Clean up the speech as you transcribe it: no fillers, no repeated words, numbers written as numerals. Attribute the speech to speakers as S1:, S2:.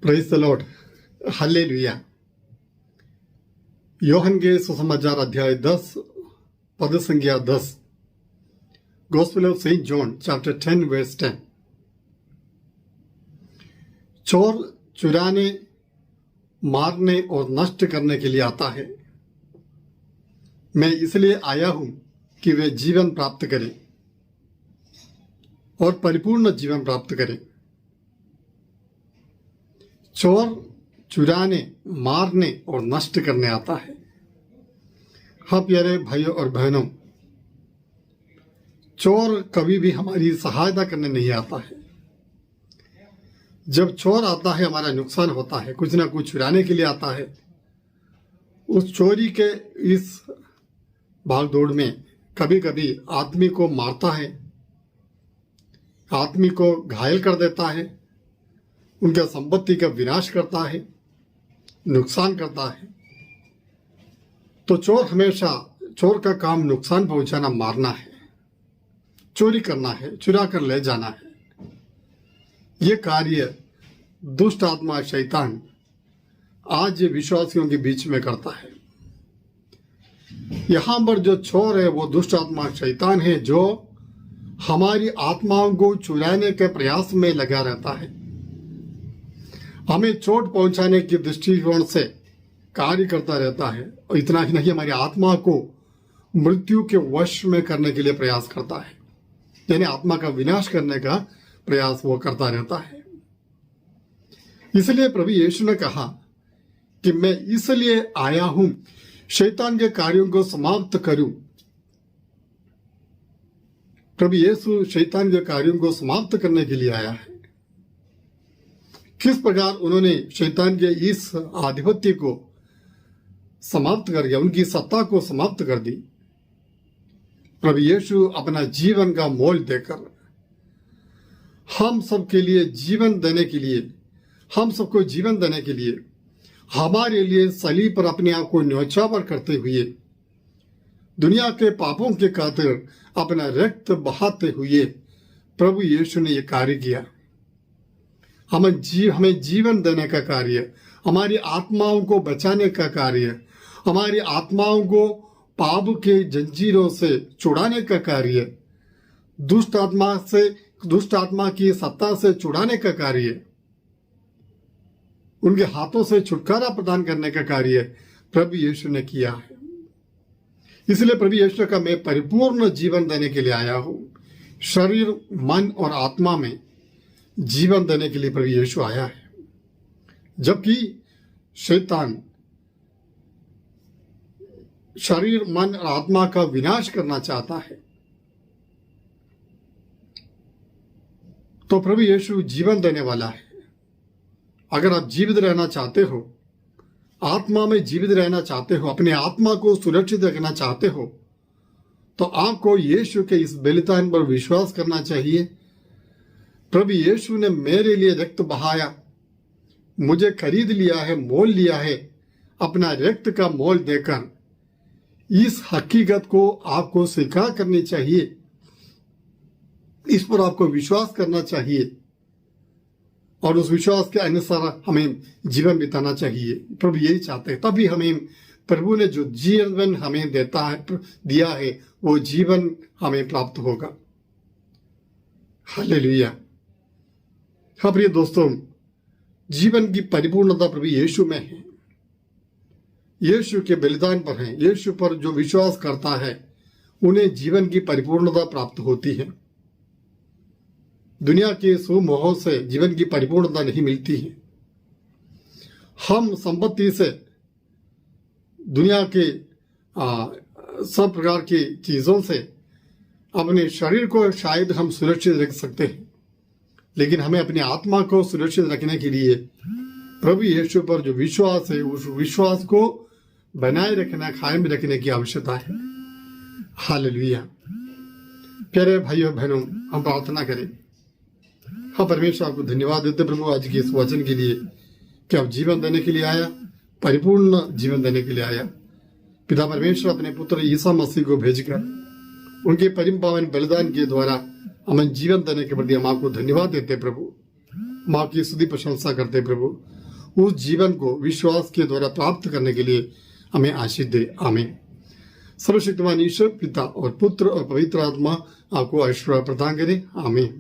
S1: Price the lord. Hallelujah. Yohan के सुसमाचार अध्याय 10 पद संख्या 10. Gospel of saint John chapter 10 verse 10. चोर चुराने, मारने और नष्ट करने के लिए आता है, मैं इसलिए आया हूं कि वे जीवन प्राप्त करें और परिपूर्ण जीवन प्राप्त करें. चोर चुराने, मारने और नष्ट करने आता है. हाँ प्यारे भाइयों और बहनों, चोर कभी भी हमारी सहायता करने नहीं आता है. जब चोर आता है हमारा नुकसान होता है, कुछ ना कुछ चुराने के लिए आता है. उस चोरी के इस भागदौड़ में कभी कभी आदमी को मारता है, आदमी को घायल कर देता है, उनका संपत्ति का विनाश करता है, नुकसान करता है. तो चोर का काम नुकसान पहुंचाना, मारना है, चोरी करना है, चुरा कर ले जाना है. ये कार्य दुष्ट आत्मा शैतान आज विश्वासियों के बीच में करता है. यहां पर जो चोर है वो दुष्ट आत्मा शैतान है, जो हमारी आत्माओं को चुराने के प्रयास में लगा रहता है, हमें चोट पहुंचाने की दृष्टिकोण से कार्य करता रहता है. और इतना ही नहीं, हमारी आत्मा को मृत्यु के वश में करने के लिए प्रयास करता है, यानी आत्मा का विनाश करने का प्रयास वो करता रहता है. इसलिए प्रभु यीशु ने कहा कि मैं इसलिए आया हूं शैतान के कार्यों को समाप्त करूं. प्रभु यीशु शैतान के कार्यों को समाप्त करने के लिए आया है. किस प्रकार उन्होंने शैतान के इस आधिपत्य को समाप्त कर दिया, उनकी सत्ता को समाप्त कर दी. प्रभु यीशु अपना जीवन का मोल देकर हम सबके लिए जीवन देने के लिए, हम सबको जीवन देने के लिए हमारे लिए सलीब पर अपने आप को न्यौछावर करते हुए, दुनिया के पापों के खातिर अपना रक्त बहाते हुए प्रभु यीशु ने यह कार्य किया. हमें जीवन देने का कार्य, हमारी आत्माओं को बचाने का कार्य, हमारी आत्माओं को पाप के जंजीरों से छुड़ाने का कार्य, दुष्ट आत्मा की सत्ता से छुड़ाने का कार्य, उनके हाथों से छुटकारा प्रदान करने का कार्य प्रभु यीशु ने किया है. इसलिए प्रभु यीशु का मैं परिपूर्ण जीवन देने के लिए आया हूं. शरीर, मन और आत्मा में जीवन देने के लिए प्रभु यीशु आया है. जबकि शैतान शरीर, मन और आत्मा का विनाश करना चाहता है, तो प्रभु यीशु जीवन देने वाला है. अगर आप जीवित रहना चाहते हो, आत्मा में जीवित रहना चाहते हो, अपने आत्मा को सुरक्षित रखना चाहते हो, तो आपको यीशु के इस बलिदान पर विश्वास करना चाहिए. प्रभु यीशु ने मेरे लिए रक्त बहाया, मुझे खरीद लिया है, मोल लिया है. अपना रक्त का मोल देकर इस हकीकत को आपको स्वीकार करनी चाहिए, इस पर आपको विश्वास करना चाहिए और उस विश्वास के अनुसार हमें जीवन बिताना चाहिए. प्रभु यही चाहते हैं. तभी हमें प्रभु ने जो जीवन हमें दिया है वो जीवन हमें प्राप्त होगा. हालेलुया. हाँ प्रिय दोस्तों, जीवन की परिपूर्णता प्रभु यीशु में है, यीशु के बलिदान पर है. यीशु पर जो विश्वास करता है उन्हें जीवन की परिपूर्णता प्राप्त होती है. दुनिया के सुमोह से जीवन की परिपूर्णता नहीं मिलती है. हम संपत्ति से, दुनिया के सब प्रकार की चीजों से अपने शरीर को शायद हम सुरक्षित रख सकते हैं, लेकिन हमें अपनी आत्मा को सुरक्षित रखने के लिए प्रभु यीशु पर जो विश्वास है उस विश्वास को बनाए रखना, कायम रखने की आवश्यकता है. हालेलुया. प्यारे भाइयों बहनों, हम प्रार्थना करें. हाँ परमेश्वर, आपको धन्यवाद देते प्रभु आज के इस वचन के लिए कि आप जीवन देने के लिए आया, परिपूर्ण जीवन देने के लिए आया. पिता परमेश्वर अपने पुत्र ईसा मसीह को भेजकर उनके परम पावन बलिदान के द्वारा हमें जीवन देने के प्रति हम आपको धन्यवाद देते प्रभु. माँ की स्तुति प्रशंसा करते प्रभु। उस जीवन को विश्वास के द्वारा प्राप्त करने के लिए हमें आशीष दे। आमीन। सर्वशक्तिमान ईश्वर पिता और पुत्र और पवित्र आत्मा आपको ऐश्वर्य प्रदान करे। आमीन।